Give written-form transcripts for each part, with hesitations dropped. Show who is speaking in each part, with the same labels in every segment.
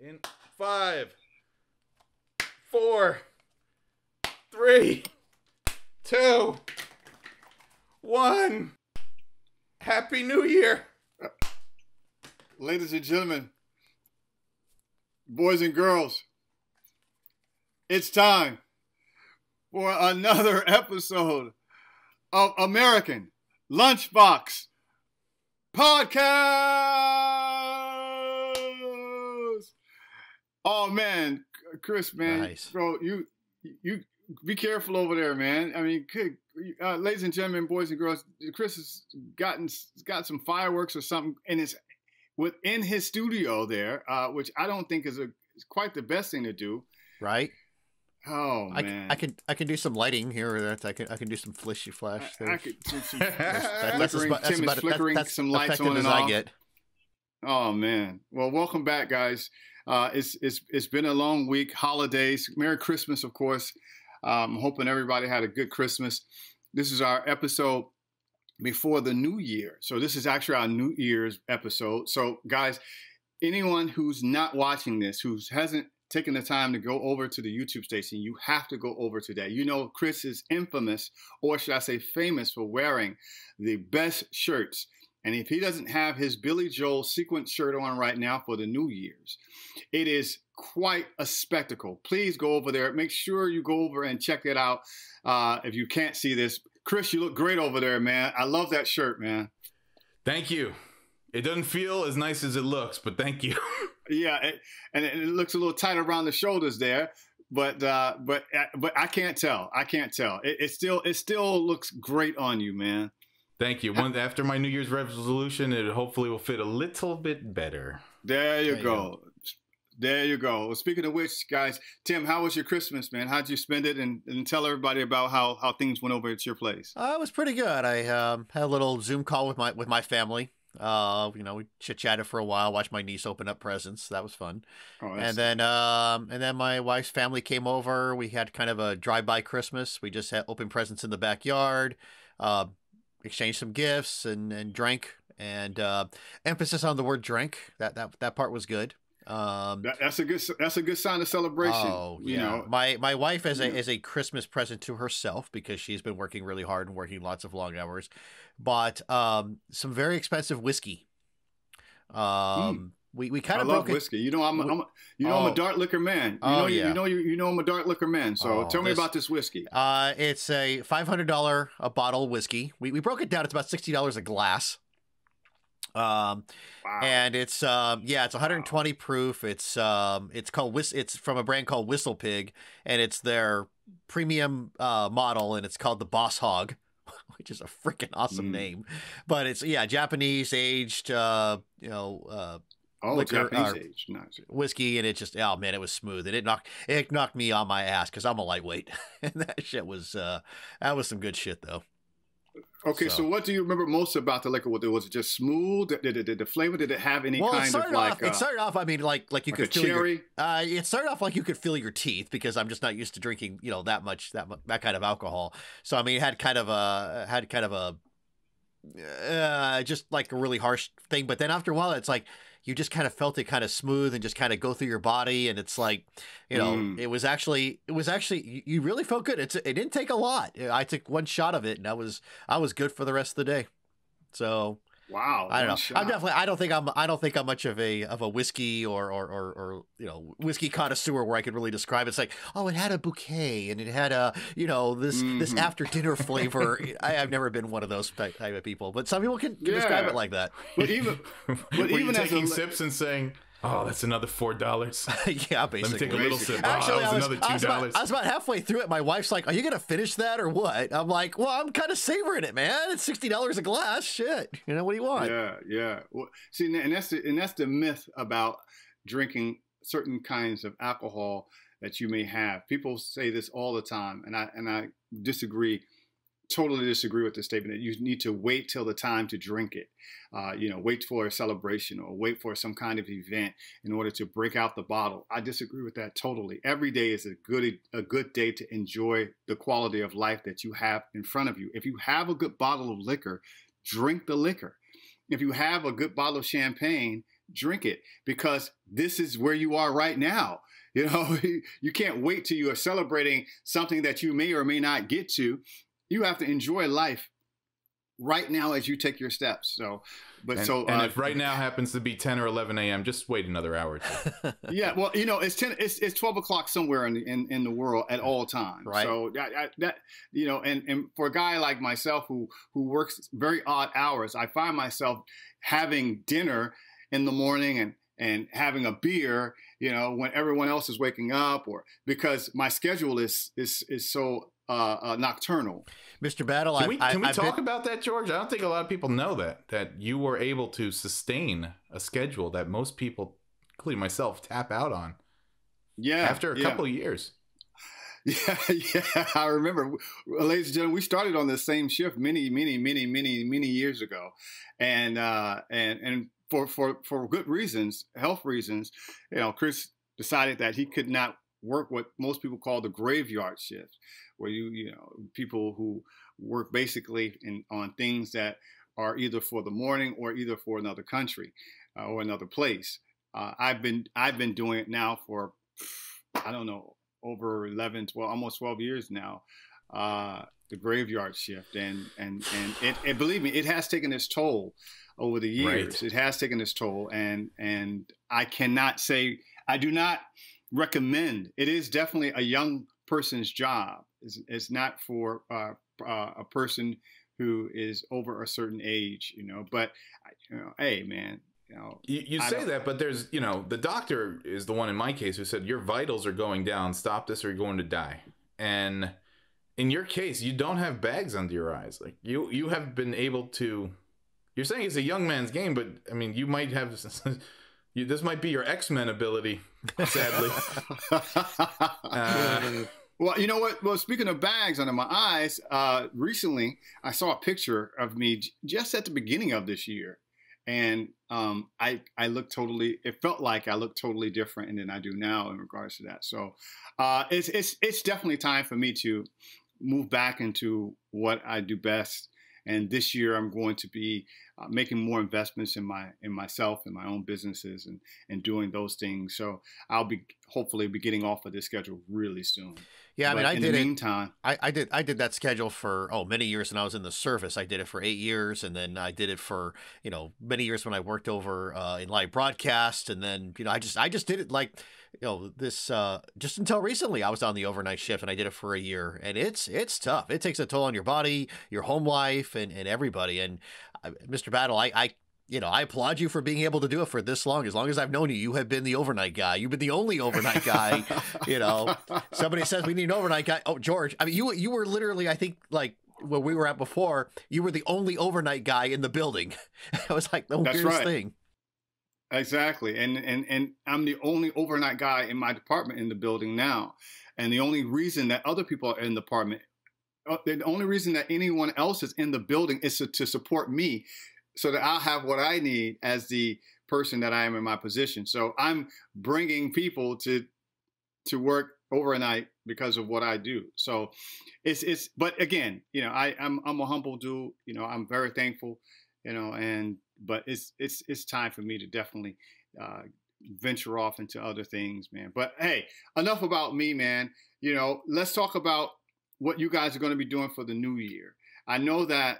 Speaker 1: In 5, 4, 3, 2, 1. Happy New Year.
Speaker 2: Ladies and gentlemen, boys and girls, it's time for another episode of American Lunchbox Podcast. Oh man, Chris, man,
Speaker 3: nice.
Speaker 2: Bro, you be careful over there, man. I mean, ladies and gentlemen, boys and girls, Chris has got some fireworks or something, and it's within his studio there, which I don't think is quite the best thing to do.
Speaker 3: Right.
Speaker 2: Oh man,
Speaker 3: I can do some lighting here. Or that I can do some flishy flash.
Speaker 2: I could do some
Speaker 3: That's about
Speaker 2: flickering
Speaker 3: that's
Speaker 2: some lights
Speaker 3: effective
Speaker 2: on
Speaker 3: as
Speaker 2: and
Speaker 3: I
Speaker 2: off.
Speaker 3: get.
Speaker 2: Oh man, well, welcome back, guys. It's been a long week, holidays, Merry Christmas, of course. I'm hoping everybody had a good Christmas. This is our episode before the New Year, so this is actually our New Year's episode. So, guys, anyone who's not watching this, who hasn't taken the time to go over to the YouTube station, you have to go over today. You know, Chris is infamous, or should I say famous, for wearing the best shirts. And if he doesn't have his Billy Joel sequin shirt on right now for the New Year's, it is quite a spectacle. Please go over there. Make sure you go over and check it out. If you can't see this, Chris, you look great over there, man. I love that shirt, man.
Speaker 1: Thank you. It doesn't feel as nice as it looks, but thank you.
Speaker 2: Yeah, it looks a little tight around the shoulders there, but I can't tell. It still looks great on you, man.
Speaker 1: Thank you. After my New Year's resolution, it hopefully will fit a little bit better.
Speaker 2: There you go. There you go. Well, speaking of which, guys, Tim, how was your Christmas, man? How'd you spend it? And tell everybody about how things went over at your place.
Speaker 3: It was pretty good. I had a little Zoom call with my family. We chit-chatted for a while, watched my niece open up presents. That was fun.
Speaker 2: Oh,
Speaker 3: and then my wife's family came over. We had kind of a drive-by Christmas. We just had open presents in the backyard, exchanged some gifts and drank, and emphasis on the word drink. That part was good.
Speaker 2: That's a good sign of celebration.
Speaker 3: Oh, yeah.
Speaker 2: You know,
Speaker 3: my wife as a Christmas present to herself, because she's been working really hard and working lots of long hours, bought some very expensive whiskey. We kind
Speaker 2: I
Speaker 3: of
Speaker 2: love whiskey. You know, I'm a dark liquor man. You know I'm a dark liquor man. So tell me about this whiskey.
Speaker 3: It's a $500 a bottle whiskey. We broke it down. It's about $60 a glass.
Speaker 2: Wow.
Speaker 3: And it's 120 proof. It's from a brand called Whistle Pig, and it's their premium model, and it's called the Boss Hog, which is a freaking awesome name. But it's Japanese aged liquor,
Speaker 2: Japanese aged, nice
Speaker 3: whiskey, and it just it was smooth, and it knocked me on my ass because I'm a lightweight, and that shit was that was some good shit though.
Speaker 2: Okay, so what do you remember most about the liquor? Was it just smooth? Did the flavor? Did it have any kind of like?
Speaker 3: It started off. I mean, like you could feel
Speaker 2: cherry.
Speaker 3: It started off like you could feel your teeth, because I'm just not used to drinking, that kind of alcohol. So I mean, it had kind of a just like a really harsh thing. But then after a while, it's like you just kind of felt it kind of smooth and just kind of go through your body, and it's like, it was actually you really felt good. It didn't take a lot. I took one shot of it, and I was good for the rest of the day. So
Speaker 2: wow,
Speaker 3: I don't know. I don't think I'm much of a whiskey or whiskey connoisseur where I could really describe it. It's like, oh, it had a bouquet and it had a this after dinner flavor. I've never been one of those type of people, but some people can describe it like that.
Speaker 2: But even
Speaker 1: taking sips and saying, oh, that's another $4.
Speaker 3: Yeah, basically.
Speaker 1: Let me take a little sip.
Speaker 3: Actually,
Speaker 1: that was another $2.
Speaker 3: I was about halfway through it. My wife's like, are you going to finish that or what? I'm like, well, I'm kind of savoring it, man. It's $60 a glass. Shit. What do you want?
Speaker 2: Yeah. Well, see, and that's the myth about drinking certain kinds of alcohol that you may have. People say this all the time, and I totally disagree with the statement that you need to wait till the time to drink it. Wait for a celebration or wait for some kind of event in order to break out the bottle. I disagree with that totally. Every day is a good day to enjoy the quality of life that you have in front of you. If you have a good bottle of liquor, drink the liquor. If you have a good bottle of champagne, drink it, because this is where you are right now. You know, you can't wait till you are celebrating something that you may or may not get to. You have to enjoy life right now as you take your steps. So,
Speaker 1: and if right now happens to be 10 or 11 a.m., just wait another hour or two.
Speaker 2: Yeah, well, you know, it's 12 o'clock somewhere in the world at all times.
Speaker 3: Right.
Speaker 2: So that you know, and for a guy like myself who works very odd hours, I find myself having dinner in the morning and having a beer, you know, when everyone else is waking up, or because my schedule is so nocturnal.
Speaker 3: Mr. Battle,
Speaker 1: can we talk about that, George? I don't think a lot of people know that you were able to sustain a schedule that most people, including myself, tap out on.
Speaker 2: Yeah,
Speaker 1: after a couple of years.
Speaker 2: Yeah, I remember, ladies and gentlemen, we started on the same shift many years ago, and for good reasons, health reasons. You know, Chris decided that he could not work what most people call the graveyard shift, where you know, people who work basically on things that are either for the morning or either for another country or another place. I've been doing it now for, I don't know, over 11, 12, almost 12 years now, the graveyard shift. And it believe me, it has taken its toll over the years. Right. It has taken its toll. And I cannot say, I do not recommend. It is definitely a young person's job. It's not for a person who is over a certain age, you know. But, you know, hey, man, you know.
Speaker 1: You say that, but there's, you know, the doctor is the one in my case who said your vitals are going down. Stop this or you're going to die. And in your case, you don't have bags under your eyes. Like you have been able to. You're saying it's a young man's game, but I mean, you might have. This might be your X-Men ability, sadly.
Speaker 2: Well, you know what? Well, speaking of bags under my eyes, recently I saw a picture of me just at the beginning of this year. And I looked totally, it felt like I looked totally different than I do now in regards to that. So it's definitely time for me to move back into what I do best. And this year I'm going to be making more investments in myself and my own businesses and doing those things. So I'll be hopefully getting off of this schedule really soon.
Speaker 3: Yeah, I mean,
Speaker 2: in the meantime,
Speaker 3: I did that schedule for many years, and I was in the service. I did it for 8 years, and then I did it for, you know, many years when I worked over in live broadcast, and then, you know, I just did it like, you know, this just until recently. I was on the overnight shift, and I did it for a year, and it's tough. It takes a toll on your body, your home life, and everybody. And Mr. Battle, I applaud you for being able to do it for this long. As long as I've known you, you have been the overnight guy. You've been the only overnight guy. You know, somebody says we need an overnight guy. Oh, George, I mean, you were literally, I think, like where we were at before, you were the only overnight guy in the building. It was like the weirdest thing.
Speaker 2: Exactly. And I'm the only overnight guy in my department in the building now. And the only reason that other people are in the department, the only reason that anyone else is in the building is to support me, so that I'll have what I need as the person that I am in my position. So I'm bringing people to work overnight because of what I do. So but again, you know, I'm a humble dude. You know, I'm very thankful. You know, but it's time for me to definitely venture off into other things, man. But hey, enough about me, man. You know, let's talk about what you guys are going to be doing for the new year. I know that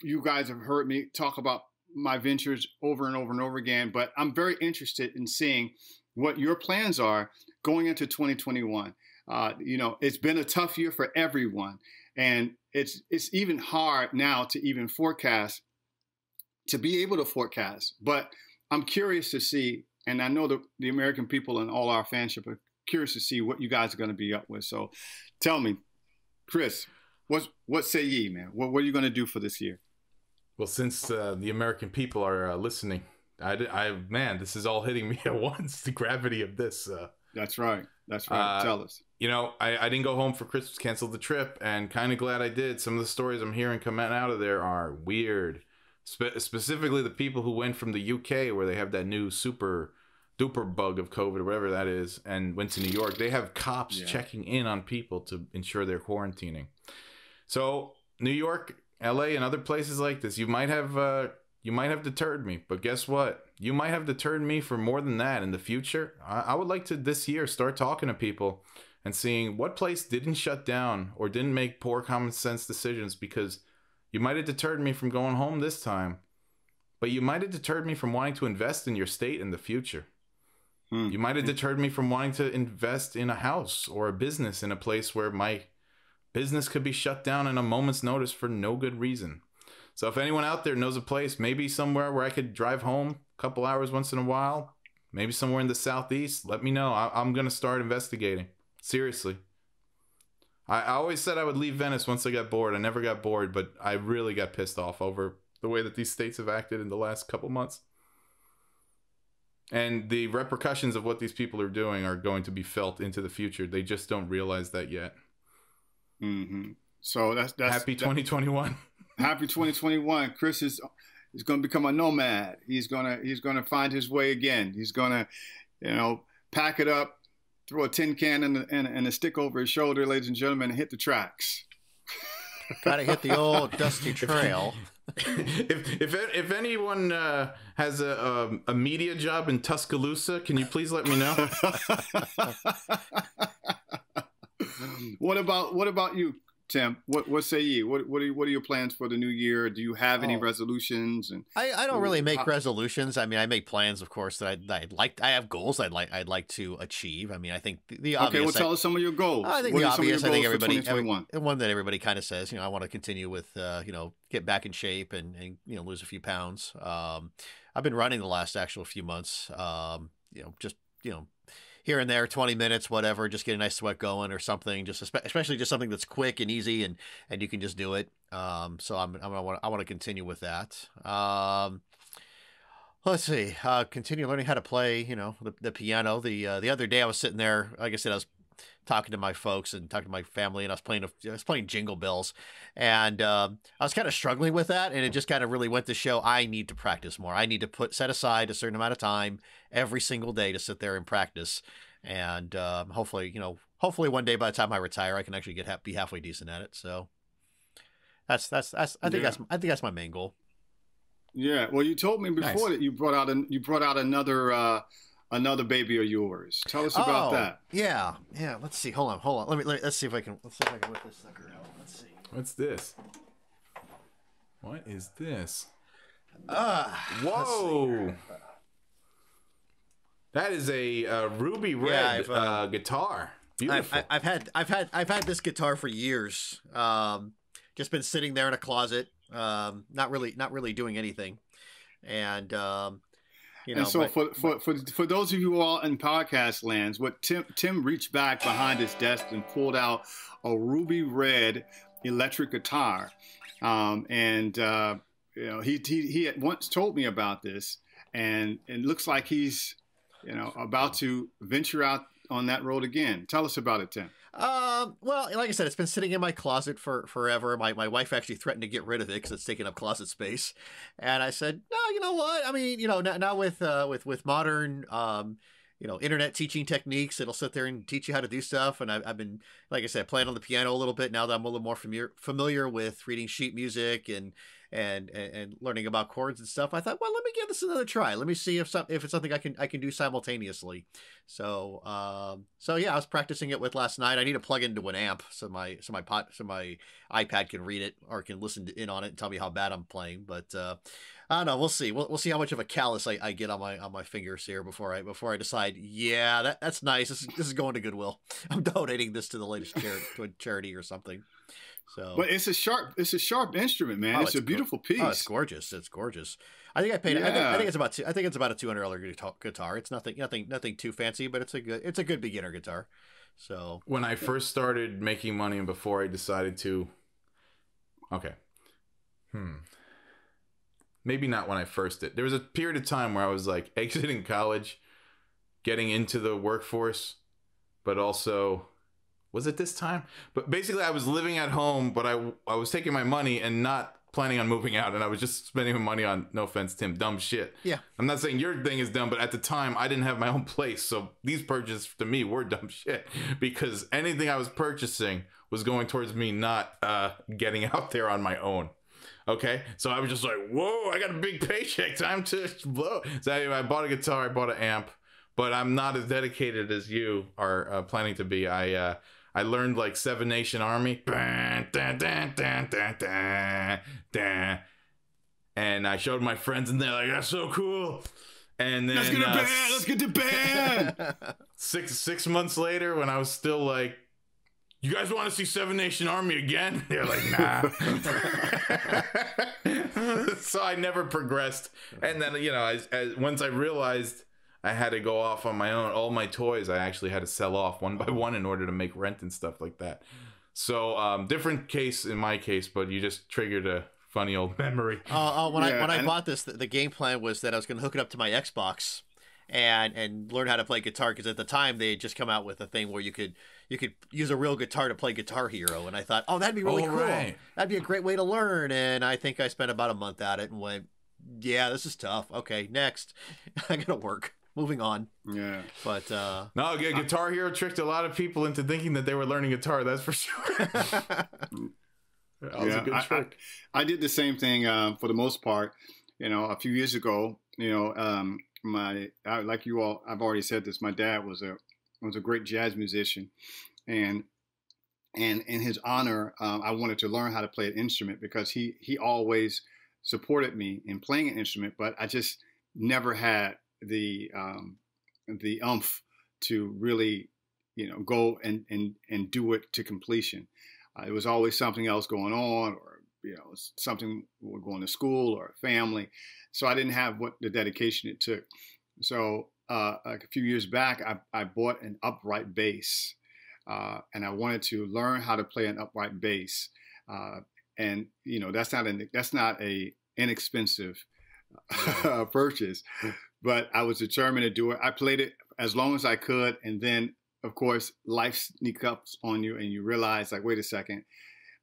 Speaker 2: you guys have heard me talk about my ventures over and over and over again, but I'm very interested in seeing what your plans are going into 2021. You know, it's been a tough year for everyone, and it's even hard now to even forecast, to be able to forecast. But I'm curious to see, and I know the American people and all our fanship are curious to see what you guys are going to be up with. So tell me, Chris, what say ye, man? What are you going to do for this year?
Speaker 1: Well, since the American people are listening, man, this is all hitting me at once. The gravity of this.
Speaker 2: That's right. Tell us.
Speaker 1: You know, I didn't go home for Christmas, canceled the trip, and kind of glad I did. Some of the stories I'm hearing coming out of there are weird. Specifically, the people who went from the UK, where they have that new super duper bug of COVID or whatever that is, and went to New York. They have cops checking in on people to ensure they're quarantining. So New York, LA, and other places like this, you might have deterred me, but guess what? you might have deterred me from more than that in the future. I would like to this year start talking to people and seeing what place didn't shut down or didn't make poor common sense decisions, because you might have deterred me from going home this time, but you might have deterred me from wanting to invest in your state in the future. You might have deterred me from wanting to invest in a house or a business in a place where my business could be shut down in a moment's notice for no good reason. So if anyone out there knows a place, maybe somewhere where I could drive home a couple hours once in a while, maybe somewhere in the Southeast, let me know. I'm going to start investigating. Seriously. I always said I would leave Venice once I got bored. I never got bored, but I really got pissed off over the way that these states have acted in the last couple months. And the repercussions of what these people are doing are going to be felt into the future. They just don't realize that yet.
Speaker 2: Mm-hmm. So that's
Speaker 1: happy 2021.
Speaker 2: Happy 2021. Chris is going to become a nomad. He's gonna find his way again. He's gonna, pack it up, throw a tin can and a stick over his shoulder, ladies and gentlemen, and hit the tracks.
Speaker 3: Gotta hit the old dusty trail.
Speaker 1: If anyone has a media job in Tuscaloosa, can you please let me know?
Speaker 2: What about you, Tim? What say you? What are your plans for the new year? Do you have any resolutions? And
Speaker 3: I don't really make resolutions. I mean, I make plans, of course, that I'd like. I have goals I'd like to achieve. I mean, I think the obvious.
Speaker 2: Okay, well, tell us some of your goals.
Speaker 3: I think the obvious. I think one that everybody kind of says. I want to continue with. Get back in shape and lose a few pounds. I've been running the last few months. Just here and there, 20 minutes, whatever, just get a nice sweat going or something, just especially just something that's quick and easy and you can just do it. So I want to continue with that. Let's see, continue learning how to play, the piano. The other day I was sitting there, like I said, I was talking to my folks and talking to my family, and I was playing Jingle Bells, and I was kind of struggling with that, and it just kind of really went to show I need to practice more. I need to set aside a certain amount of time every single day to sit there and practice, and hopefully one day by the time I retire, I can actually be halfway decent at it. So I think that's my main goal.
Speaker 2: Yeah. Well, you told me before that you brought out another baby of yours. Tell us about that.
Speaker 3: Yeah. Let's see. Hold on. Let's see if I can whip this sucker out. Let's see.
Speaker 1: What's this? What is this?
Speaker 3: Whoa!
Speaker 1: That is a ruby red guitar. Beautiful.
Speaker 3: I've had this guitar for years. Just been sitting there in a closet. Not really doing anything, and.
Speaker 2: And so for those of you all in podcast lands, what Tim reached back behind his desk and pulled out a ruby red electric guitar, he had once told me about this, and it looks like he's about to venture out on that road again. Tell us about it, Tim.
Speaker 3: Well, like I said, it's been sitting in my closet for forever. My wife actually threatened to get rid of it because it's taking up closet space. And I said, no, you know what? I mean, now with modern, internet teaching techniques, it'll sit there and teach you how to do stuff. And I've been, like I said, playing on the piano a little bit now that I'm a little more familiar with reading sheet music and learning about chords and stuff. I thought, well, let me give this another try. Let me see if it's something I can do simultaneously. So yeah, I was practicing it with last night. I need to plug it into an amp so my iPad can read it or can listen in on it and tell me how bad I'm playing. But I don't know. We'll see. We'll see how much of a callus I get on my fingers here before I decide. Yeah, that's nice. This is going to Goodwill. I'm donating this to the latest charity or something. So,
Speaker 2: but it's a sharp instrument, man. It's a beautiful piece.
Speaker 3: Oh, it's gorgeous. It's gorgeous. I think I paid. Yeah. I think it's about a $200 guitar. It's nothing too fancy, but it's a good beginner guitar. So
Speaker 1: when I first started making money and before I decided to, maybe not when I first did. There was a period of time where I was like exiting college, getting into the workforce, but also. Was it this time? But basically, I was living at home, but I was taking my money and not planning on moving out, and I was just spending my money on, no offense, Tim, dumb shit.
Speaker 3: Yeah.
Speaker 1: I'm not saying your thing is dumb, but at the time, I didn't have my own place, so these purchases to me were dumb shit because anything I was purchasing was going towards me not getting out there on my own. Okay, so I was just like, whoa, I got a big paycheck, time to blow. So anyway, I bought a guitar, I bought an amp, but I'm not as dedicated as you are planning to be. I learned like Seven Nation Army, and I showed my friends, and they're like, that's so cool. And then
Speaker 2: let's get to band.
Speaker 1: six months later, when I was still like, you guys want to see Seven Nation Army again? They're like, nah. So I never progressed. And then, you know, once I realized I had to go off on my own, all my toys I actually had to sell off one by one in order to make rent and stuff like that. So different case in my case, but you just triggered a funny old memory.
Speaker 3: When I bought this, the game plan was that I was going to hook it up to my Xbox and learn how to play guitar, because at the time they had just come out with a thing where you could use a real guitar to play Guitar Hero, and I thought, oh, that'd be really cool. Right. That'd be a great way to learn. And I think I spent about a month at it and went, yeah, this is tough. Okay, next. I gotta work. Moving on.
Speaker 2: Yeah.
Speaker 1: But no, Guitar Hero tricked a lot of people into thinking that they were learning guitar, that's for sure. That was a good trick.
Speaker 2: I did the same thing for the most part. You know, a few years ago, you know, like you all, I've already said this, my dad was a great jazz musician, and in his honor, I wanted to learn how to play an instrument, because he always supported me in playing an instrument, but I just never had the oomph to really, you know, go and do it to completion. It was always something else going on, or, you know, something, we're going to school or family. So I didn't have the dedication it took. So like a few years back, I bought an upright bass, and I wanted to learn how to play an upright bass. And you know, that's not a inexpensive purchase, but I was determined to do it. I played it as long as I could, and then of course life sneaks up on you, and you realize, like, wait a second.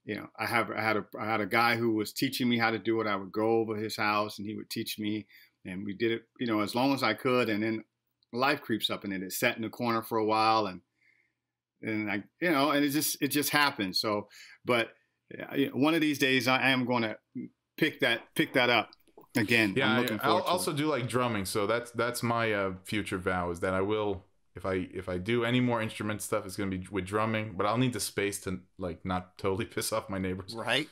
Speaker 2: You know, I had a guy who was teaching me how to do it. I would go over his house and he would teach me, and we did it, you know, as long as I could. And then life creeps up, and it sat in the corner for a while, and I, you know, and it just happened. So, but one of these days I am going to pick that up again.
Speaker 1: Yeah, I'll also do like drumming. So that's my future vow, is that I will. If I do any more instrument stuff, it's going to be with drumming, but I'll need the space to, like, not totally piss off my neighbors.
Speaker 3: Right.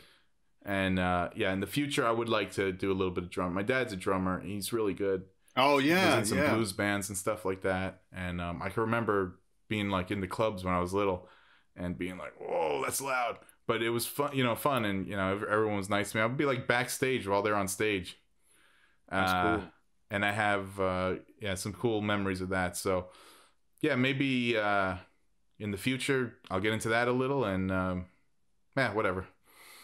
Speaker 1: And yeah, in the future, I would like to do a little bit of drum. My dad's a drummer. He's really good.
Speaker 2: Oh, yeah.
Speaker 1: He's in some blues bands and stuff like that. And I can remember being, like, in the clubs when I was little and being like, whoa, that's loud. But it was fun, and, you know, everyone was nice to me. I would be, like, backstage while they're on stage.
Speaker 2: That's cool.
Speaker 1: And I have, some cool memories of that. So... yeah, maybe in the future I'll get into that a little, and whatever.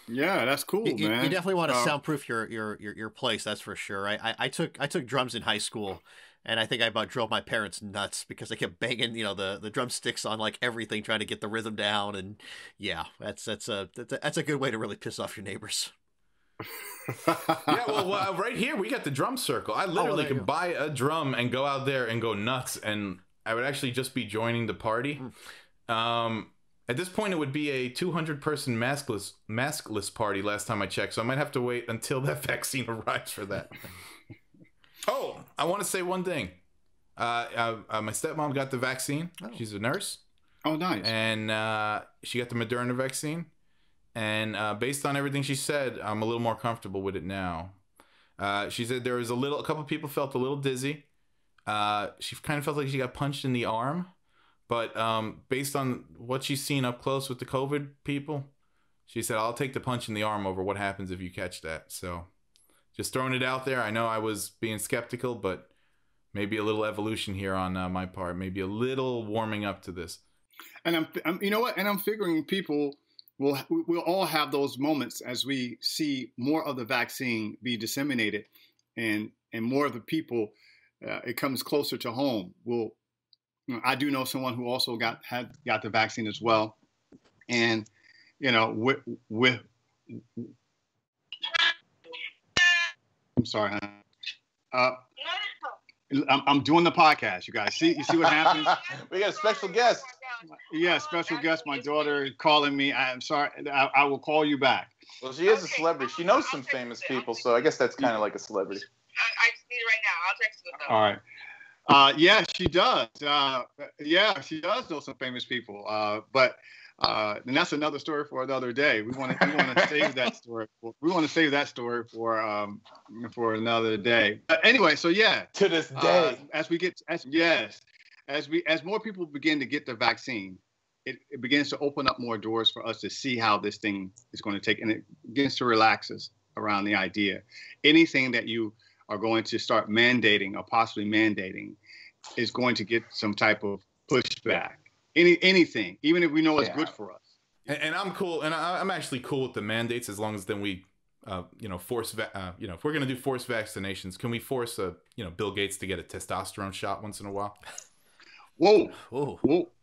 Speaker 2: Yeah, that's cool, man.
Speaker 3: You definitely want to soundproof your place, that's for sure. I took drums in high school, and I think I about drove my parents nuts because I kept banging, you know, the drumsticks on like everything, trying to get the rhythm down, and yeah, that's a good way to really piss off your neighbors.
Speaker 1: Yeah, well, right here we got the drum circle. I literally could buy a drum and go out there and go nuts, and I would actually just be joining the party. At this point, it would be a 200-person maskless party last time I checked, so I might have to wait until that vaccine arrives for that. Oh, I want to say one thing. My stepmom got the vaccine. Oh. She's a nurse.
Speaker 2: Oh, nice.
Speaker 1: And she got the Moderna vaccine. And based on everything she said, I'm a little more comfortable with it now. She said there was a couple of people felt a little dizzy. She kind of felt like she got punched in the arm, but based on what she's seen up close with the COVID people, she said, I'll take the punch in the arm over what happens if you catch that. So just throwing it out there. I know I was being skeptical, but maybe a little evolution here on my part, maybe a little warming up to this.
Speaker 2: And I'm you know what? And I'm figuring people we'll all have those moments as we see more of the vaccine be disseminated, and more of the people. It comes closer to home. I do know someone who also got the vaccine as well, and you know, with I'm sorry, I'm doing the podcast. You guys you see what happens?
Speaker 1: We got a special guest.
Speaker 2: Yeah, special guest. My daughter calling me. I'm sorry. I will call you back.
Speaker 1: Well, she is a celebrity. She knows some famous people, so I guess that's kind of like a celebrity.
Speaker 4: I just need it right now. I'll text you with them.
Speaker 2: All right. Yeah, she does. Yeah, she does know some famous people. But and that's another story for another day. We want to save that story. We want to save that story for another day. But anyway, so yeah.
Speaker 1: To this day,
Speaker 2: as more people begin to get the vaccine, it begins to open up more doors for us to see how this thing is going to take, and it begins to relax us around the idea. Anything that you are going to start mandating or possibly mandating is going to get some type of pushback. Anything, even if we know it's good for us.
Speaker 1: And I'm cool, and I'm actually cool with the mandates as long as then we, force, if we're gonna do forced vaccinations, can we force Bill Gates to get a testosterone shot once in a while?
Speaker 2: Whoa!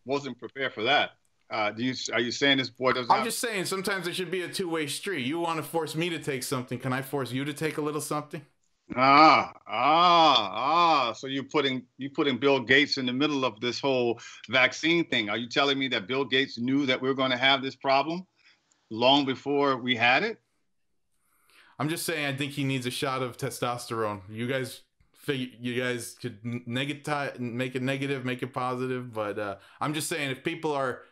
Speaker 2: Wasn't prepared for that. Are you saying this boy doesn't?
Speaker 1: I'm just saying sometimes there should be a two-way street. You want to force me to take something? Can I force you to take a little something?
Speaker 2: So you're putting Bill Gates in the middle of this whole vaccine thing. Are you telling me that Bill Gates knew that we were going to have this problem long before we had it?
Speaker 1: I'm just saying I think he needs a shot of testosterone. You guys could make it negative, make it positive, but I'm just saying if people are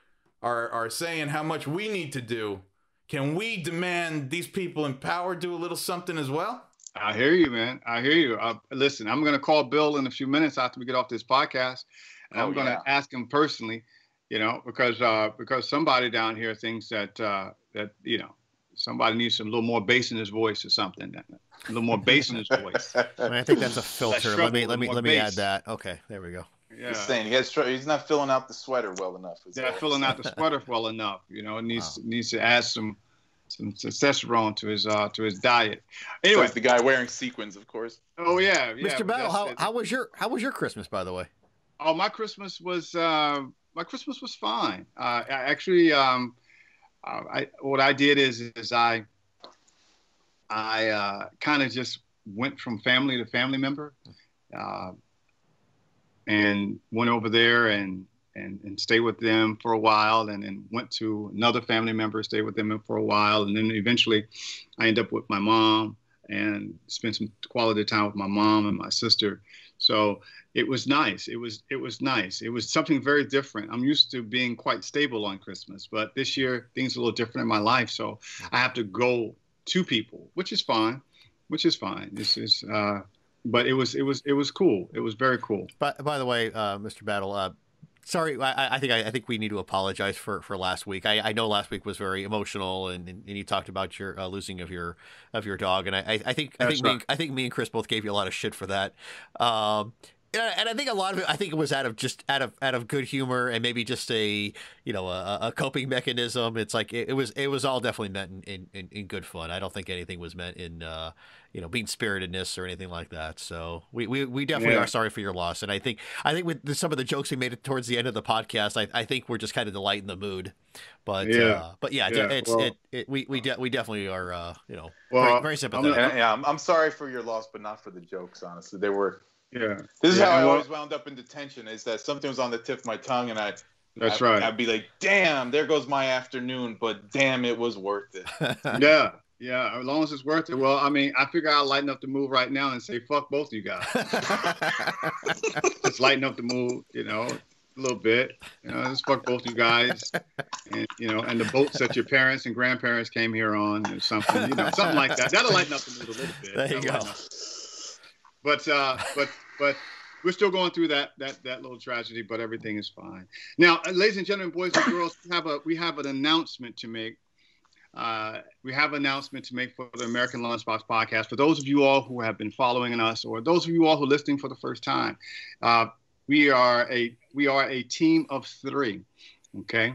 Speaker 1: saying how much we need to do, can we demand these people in power do a little something as well?
Speaker 2: I hear you, man. I hear you. Listen, I'm going to call Bill in a few minutes after we get off this podcast, and I'm going to ask him personally, because somebody down here thinks that somebody needs a little more bass in his voice or something. A little more bass in his voice.
Speaker 3: I think that's a filter. Let me add that. Okay, there we go.
Speaker 2: Yeah.
Speaker 1: He's saying he's not filling out the sweater well enough.
Speaker 2: Yeah, filling out the sweater well enough. It needs to add some testosterone to his diet. Anyway,
Speaker 1: so the guy wearing sequins, of course.
Speaker 2: Oh yeah.
Speaker 3: Mr. Battle, how was your Christmas, by the way?
Speaker 2: Oh, my Christmas was fine. What I did is I kind of just went from family to family member, and went over there and stayed with them for a while, and then went to another family member, stayed with them for a while, and then eventually I ended up with my mom and spent some quality time with my mom and my sister. So it was nice. It was nice. It was something very different. I'm used to being quite stable on Christmas, but this year things are a little different in my life, so I have to go to people, which is fine. This is but it was cool. It was very cool.
Speaker 3: By the way, Mr. Battle, sorry, I think we need to apologize for last week. I know last week was very emotional, and you talked about your losing of your dog, and I think me and Chris both gave you a lot of shit for that. And I think a lot of it, it was out of good humor and maybe just a coping mechanism. It's like it was all definitely meant in good fun. I don't think anything was meant in mean spiritedness or anything like that. So we definitely are sorry for your loss. And I think with some of the jokes we made towards the end of the podcast, I think we're just kind of to lighten the mood. But we definitely are very, very sympathetic.
Speaker 1: I'm sorry for your loss, but not for the jokes. Honestly, they were.
Speaker 2: Yeah.
Speaker 1: This is how I always wound up in detention, is that something was on the tip of my tongue, and I'd be like, damn, there goes my afternoon, but damn, it was worth it.
Speaker 2: Yeah, as long as it's worth it. Well, I mean, I figure I'll lighten up the mood right now and say, fuck both of you guys. Just lighten up the mood, a little bit. Just fuck both you guys. And, and the boats that your parents and grandparents came here on or something, something like that. That'll lighten up the mood a little bit.
Speaker 3: There you go.
Speaker 2: But we're still going through that little tragedy, but everything is fine. Now, ladies and gentlemen, boys and girls, we have an announcement to make. We have an announcement to make for the American Lunchbox podcast. For those of you all who have been following us, or those of you all who are listening for the first time, we are a team of three. Okay.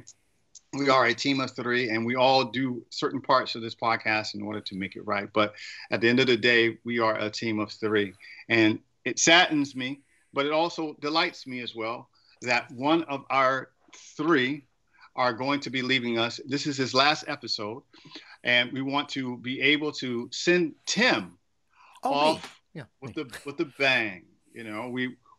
Speaker 2: We are a team of three, and we all do certain parts of this podcast in order to make it right. But at the end of the day, we are a team of three. And it saddens me, but it also delights me as well, that one of our three are going to be leaving us. This is his last episode, and we want to be able to send Tim off with the bang.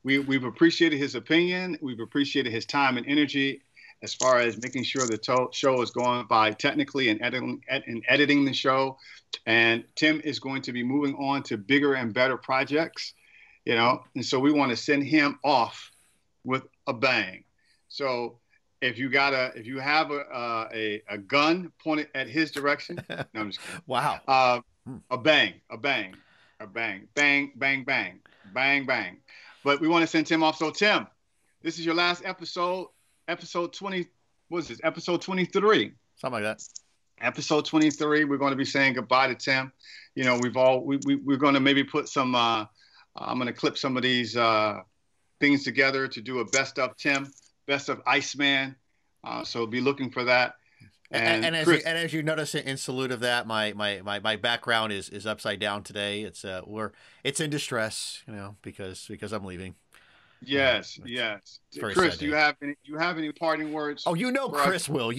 Speaker 2: We've appreciated his opinion. We've appreciated his time and energy. as far as making sure the show is going by technically and editing the show. And Tim is going to be moving on to bigger and better projects, and so we want to send him off with a bang. So if you have a gun pointed at his direction, no, I'm just kidding.
Speaker 3: Wow.
Speaker 2: A bang, bang, bang, bang, bang, bang. But we want to send Tim off. So Tim, this is your last episode, episode 20. What is this? Episode 23.
Speaker 3: Something like that.
Speaker 2: Episode 23. We're going to be saying goodbye to Tim. We're going to maybe put some. I'm going to clip some of these things together to do a best of Tim, best of Iceman. So be looking for that. And
Speaker 3: as you notice in salute of that, my background is upside down today. It's in distress, because I'm leaving.
Speaker 2: Yes. Chris, do you have any parting words?
Speaker 3: Oh, Chris will.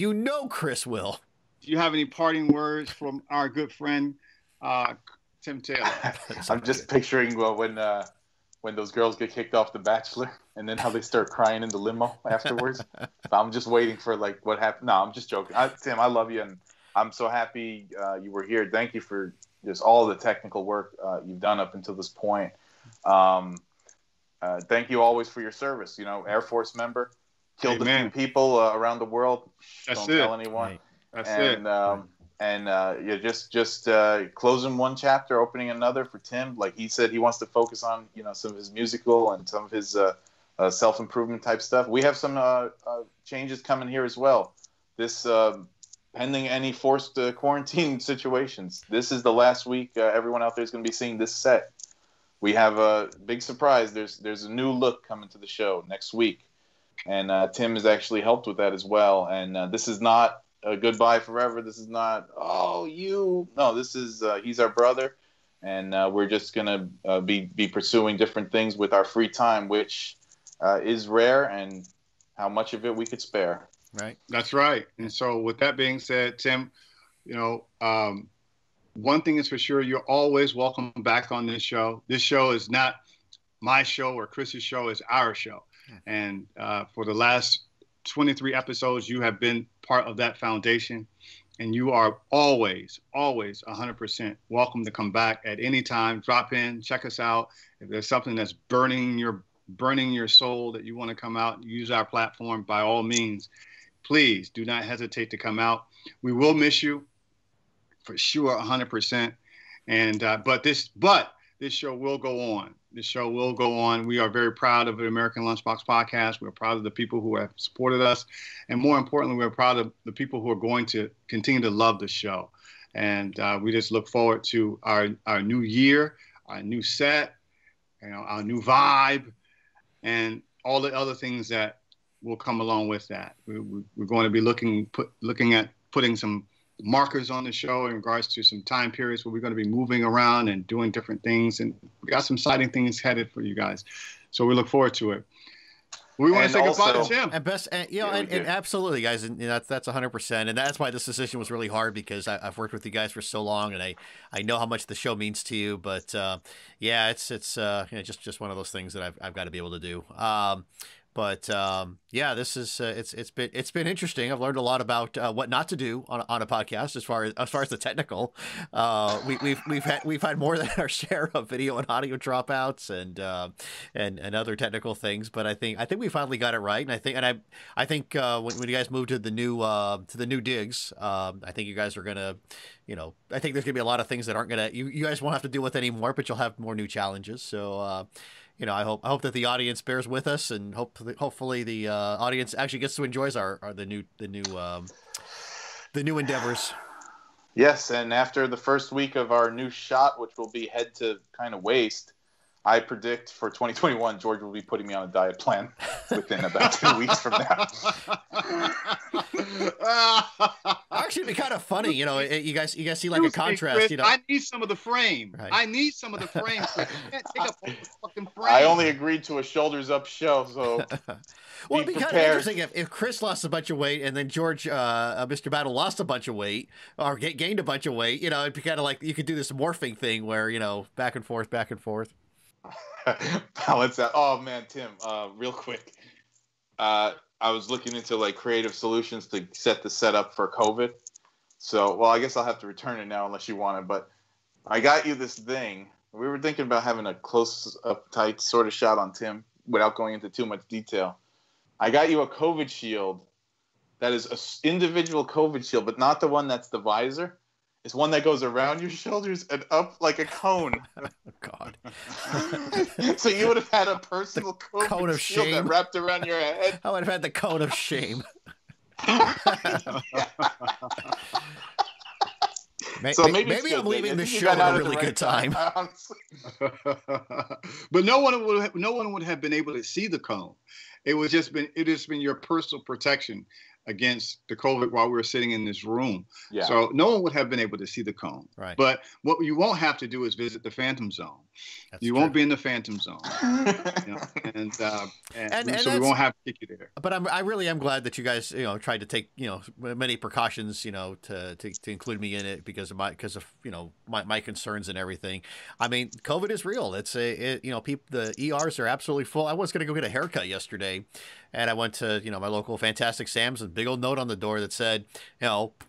Speaker 3: Chris will.
Speaker 2: Do you have any parting words from our good friend Tim Taylor?
Speaker 5: I'm just picturing when those girls get kicked off The Bachelor, and then how they start crying in the limo afterwards. So I'm just waiting for what happened. No, I'm just joking. Tim, I love you, and I'm so happy you were here. Thank you for just all the technical work you've done up until this point. Thank you always for your service. Air Force member, killed a few people around the world. Don't tell anyone.
Speaker 2: Right. That's it.
Speaker 5: You're just closing one chapter, opening another for Tim. Like he said, he wants to focus on some of his musical and some of his self-improvement type stuff. We have some changes coming here as well. This pending any forced quarantine situations. This is the last week everyone out there is going to be seeing this set. We have a big surprise. There's a new look coming to the show next week, and Tim has actually helped with that as well. And this is not a goodbye forever. This is not, no, this is, he's our brother, and we're just going to be pursuing different things with our free time, which is rare, and how much of it we could spare.
Speaker 2: Right. That's right. And so with that being said, Tim, one thing is for sure, you're always welcome back on this show. This show is not my show or Chris's show, it's our show. And for the last 23 episodes, you have been part of that foundation, and you are always 100% welcome to come back at any time. Drop in, check us out. If there's something that's burning your soul that you want to come out and use our platform, by all means, please do not hesitate to come out. We will miss you for sure, 100%. And but this show will go on. This show will go on. We are very proud of the American Lunchbox podcast. We're proud of the people who have supported us. And more importantly, we're proud of the people who are going to continue to love the show. And we just look forward to our new year, our new set, our new vibe, and all the other things that will come along with that. We're going to be looking at putting some markers on the show in regards to some time periods where we're going to be moving around and doing different things, and we got some exciting things headed for you guys, so we look forward to it. We want to say goodbye to Tim.
Speaker 3: And absolutely, guys, and that's 100%, and that's why this decision was really hard, because I've worked with you guys for so long, and I know how much the show means to you. But it's just one of those things that I've got to be able to do. But this is it's been interesting. I've learned a lot about what not to do on a podcast as far as the technical. We've had more than our share of video and audio dropouts and other technical things. But I think we finally got it right. And I think when you guys move to the new digs, I think you guys are gonna, I think there's gonna be a lot of things that aren't gonna you guys won't have to deal with anymore, but you'll have more new challenges. So. I hope that the audience bears with us, and hopefully the audience actually gets to enjoy the new endeavors.
Speaker 5: Yes, and after the first week of our new shot, which will be head to kind of waist, I predict for 2021, George will be putting me on a diet plan within about 2 weeks from now.
Speaker 3: Actually, it'd be kind of funny, you guys see like a contrast.
Speaker 2: Chris, I need some of the frame. Right. I need some of the frame. Chris. You can't take up all the fucking frame.
Speaker 5: I only agreed to a shoulders up show, so.
Speaker 3: Well, it'd be kind of interesting if Chris lost a bunch of weight and then George, Mr. Battle, lost a bunch of weight or gained a bunch of weight. It'd be kind of like you could do this morphing thing where back and forth.
Speaker 5: Balance out. Oh man, Tim, real quick. I was looking into like creative solutions to set the setup for COVID. So, well, I guess I'll have to return it now unless you want it. But I got you this thing. We were thinking about having a close up, tight sort of shot on Tim without going into too much detail. I got you a COVID shield that is an individual COVID shield, but not the one that's the visor. It's one that goes around your shoulders and up like a cone.
Speaker 3: Oh, God.
Speaker 5: So you would have had a personal
Speaker 3: cone
Speaker 5: COVID
Speaker 3: of
Speaker 5: shield
Speaker 3: shame.
Speaker 5: that wrapped around your head.
Speaker 3: I would have had the cone of shame.
Speaker 5: So maybe
Speaker 3: I'm leaving the show at a really good time.
Speaker 2: But no one would have been able to see the cone. It has been your personal protection against the COVID while we were sitting in this room.
Speaker 5: Yeah.
Speaker 2: So no one would have been able to see the cone.
Speaker 3: Right.
Speaker 2: But what you won't have to do is visit the Phantom Zone. You won't be in the Phantom Zone. And so we won't have to kick you there.
Speaker 3: But I really am glad that you guys, tried to take, many precautions, to include me in it because of my concerns and everything. I mean, COVID is real. The ERs are absolutely full. I was going to go get a haircut yesterday, and I went to, my local Fantastic Sam's, and a big old note on the door that said,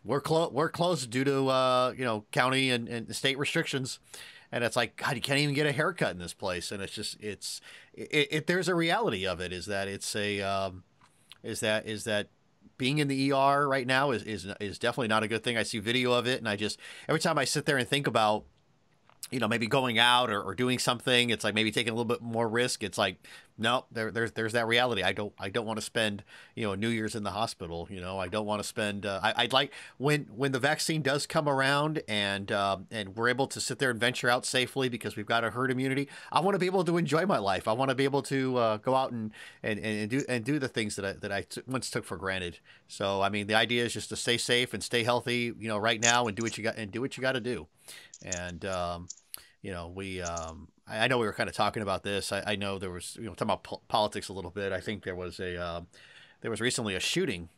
Speaker 3: we're closed due to, county and state restrictions. And it's like, God, you can't even get a haircut in this place. And it's just, there's a reality of it is that is that being in the ER right now is definitely not a good thing. I see video of it. And every time I sit there and think about, maybe going out or doing something, it's like maybe taking a little bit more risk. It's like, no, there's that reality. I don't want to spend, New Year's in the hospital. I don't want to spend, I'd like when the vaccine does come around and we're able to sit there and venture out safely because we've got a herd immunity. I want to be able to enjoy my life. I want to be able to go out and do the things that I once took for granted. So, I mean, the idea is just to stay safe and stay healthy, right now and do what you got to do. And, I know we were kind of talking about this. I know there was, talking about politics a little bit. I think there was recently a shooting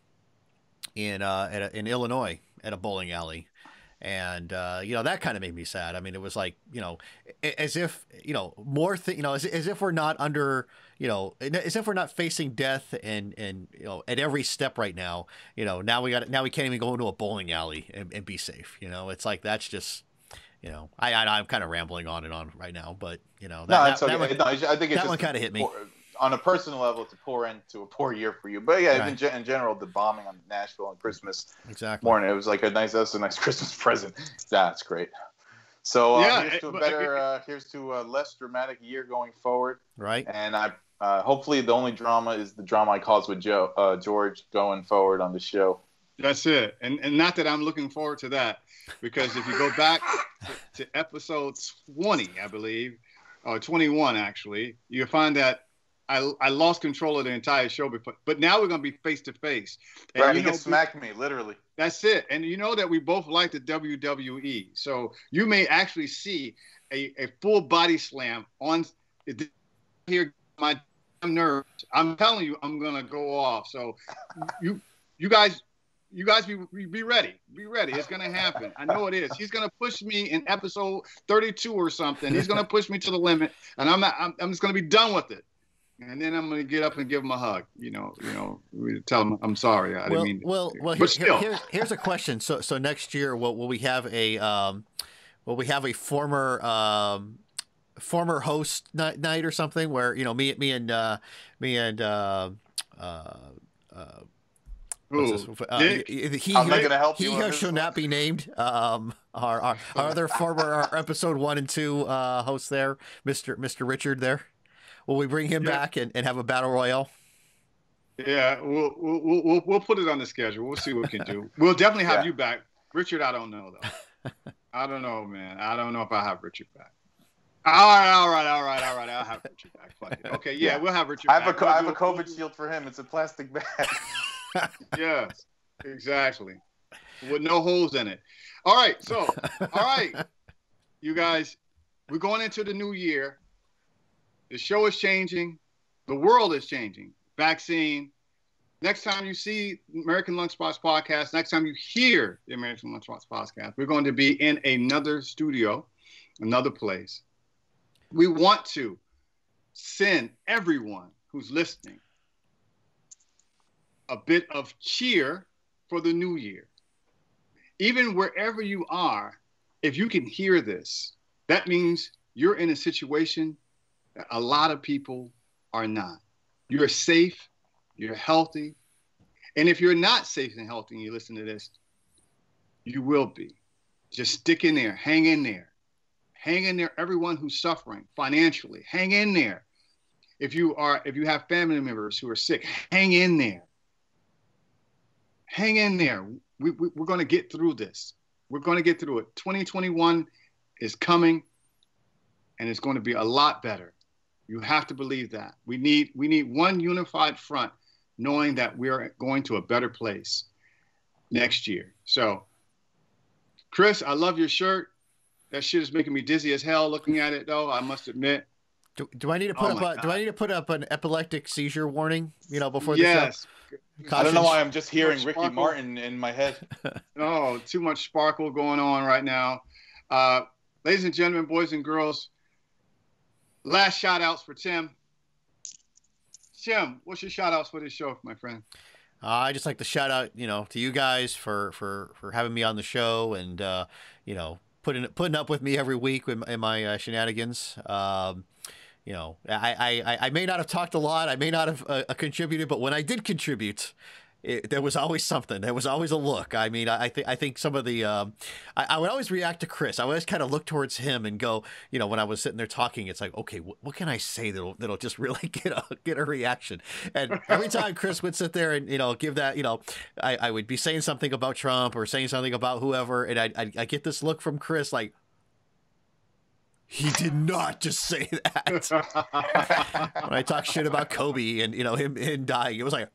Speaker 3: in Illinois at a bowling alley. And, that kind of made me sad. I mean, it was like, as if, as if we're not under, as if we're not facing death and at every step right now, now we can't even go into a bowling alley and be safe. It's like, that's just, I'm kind of rambling on and on right now, but
Speaker 5: I think
Speaker 3: that one kind of hit me.
Speaker 5: On a personal level, it's a poor end to a poor year for you. But yeah,
Speaker 3: right.
Speaker 5: in general, the bombing on Nashville on Christmas
Speaker 3: morning,
Speaker 5: it was like a nice Christmas present. That's great. So here's to a less dramatic year going forward.
Speaker 3: Right.
Speaker 5: And hopefully the only drama is the drama I caused with George going forward on the show.
Speaker 2: That's it. And not that I'm looking forward to that, because if you go back to episode 20, I believe, or 21 actually, you'll find that I lost control of the entire show before, but now we're going to be face to face.
Speaker 5: Right, he can smack me, literally.
Speaker 2: That's it. And you know that we both like the WWE, so you may actually see a full body slam on here. My nerves. I'm telling you, I'm going to go off. So you guys be ready. Be ready. It's going to happen. I know it is. He's going to push me in episode 32 or something. He's going to push me to the limit, and I'm just going to be done with it. And then I'm going to get up and give him a hug. Tell him I'm sorry. I didn't mean.
Speaker 3: Well. Here's a question. So next year, will we have a former host night or something where me and he
Speaker 5: I'm not going to help you.
Speaker 3: He shall not be named. Our other former episode 1 and 2 hosts there, Mr. Richard there. Will we bring him back and have a battle royale?
Speaker 2: Yeah, we'll put it on the schedule. We'll see what we can do. We'll definitely have you back, Richard. I don't know though. I don't know, man. I don't know if I have Richard back. All right. I'll have Richard back. Fuck it. Okay, yeah, we'll have Richard back.
Speaker 5: I have a COVID shield for him. It's a plastic bag.
Speaker 2: Yes, exactly. With no holes in it. All right, you guys, we're going into the new year. The show is changing. The world is changing. Vaccine. Next time you see American Lunchbox podcast, next time you hear the American Lunchbox podcast, we're going to be in another studio, another place. We want to send everyone who's listening a bit of cheer for the new year. Even wherever you are, if you can hear this, that means you're in a situation that a lot of people are not. You're safe, you're healthy. And if you're not safe and healthy and you listen to this, you will be. Just stick in there, hang in there. Hang in there, everyone who's suffering financially, hang in there. If you have family members who are sick, hang in there. Hang in there. We're going to get through this. We're going to get through it. 2021 is coming, and it's going to be a lot better. You have to believe that. We need one unified front, knowing that we're going to a better place next year. So, Chris, I love your shirt. That shit is making me dizzy as hell looking at it, though. I must admit.
Speaker 3: Do I need to put up an epileptic seizure warning? Before the show.
Speaker 2: Yes.
Speaker 5: I don't know why I'm just hearing Ricky Martin in my head.
Speaker 2: Oh, too much sparkle going on right now. Ladies and gentlemen, boys and girls, last shout outs for Tim. Tim, what's your shout outs for this show, my friend?
Speaker 3: I just like to shout out, to you guys for having me on the show and putting up with me every week in my shenanigans. I may not have talked a lot. I may not have contributed, but when I did contribute, there was always something. There was always a look. I mean, I think some of the I would always react to Chris. I would always kind of look towards him and go, when I was sitting there talking, it's like, okay, what can I say that'll just really get a reaction? And every time Chris would sit there and give that, I would be saying something about Trump or saying something about whoever, and I get this look from Chris like, he did not just say that. When I talk shit about Kobe and him dying, it was like,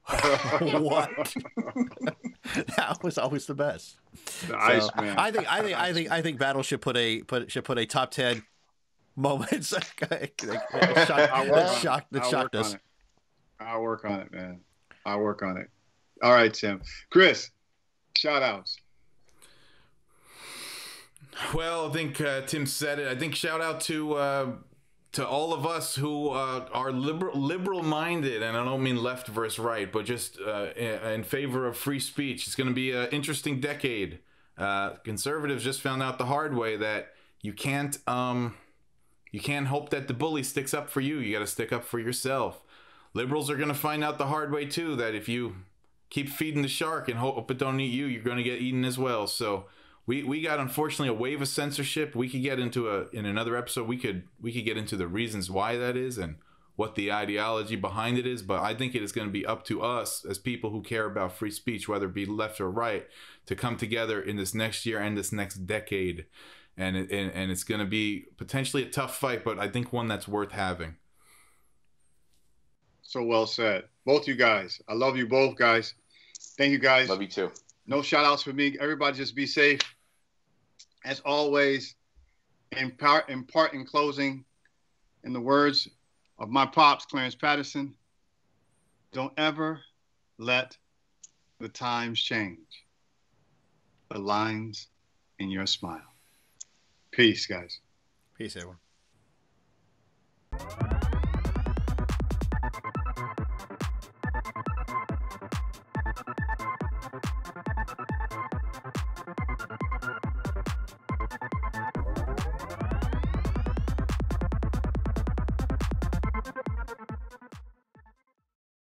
Speaker 3: what? That was always the best.
Speaker 2: The Iceman.
Speaker 3: I think Battle should put a top 10 moments that shocked us.
Speaker 2: I'll work on it, man. I'll work on it. All right, Tim. Chris, shout outs.
Speaker 1: Well, I think Tim said it. I think shout out to all of us who are liberal-minded, and I don't mean left versus right, but just in favor of free speech. It's going to be an interesting decade. Conservatives just found out the hard way that you can't hope that the bully sticks up for you. You got to stick up for yourself. Liberals are going to find out the hard way too, that if you keep feeding the shark and hope it don't eat you, you're going to get eaten as well. So we got, unfortunately, a wave of censorship. We could get into in another episode. We could get into the reasons why that is and what the ideology behind it is. But I think it is going to be up to us as people who care about free speech, whether it be left or right, to come together in this next year and this next decade. And it's going to be potentially a tough fight, but I think one that's worth having.
Speaker 2: So well said. Both you guys. I love you both, guys. Thank you, guys.
Speaker 5: Love you too.
Speaker 2: No shout outs for me. Everybody just be safe. As always, in closing, in the words of my pops, Clarence Patterson, don't ever let the times change. The lines in your smile. Peace, guys.
Speaker 3: Peace, everyone.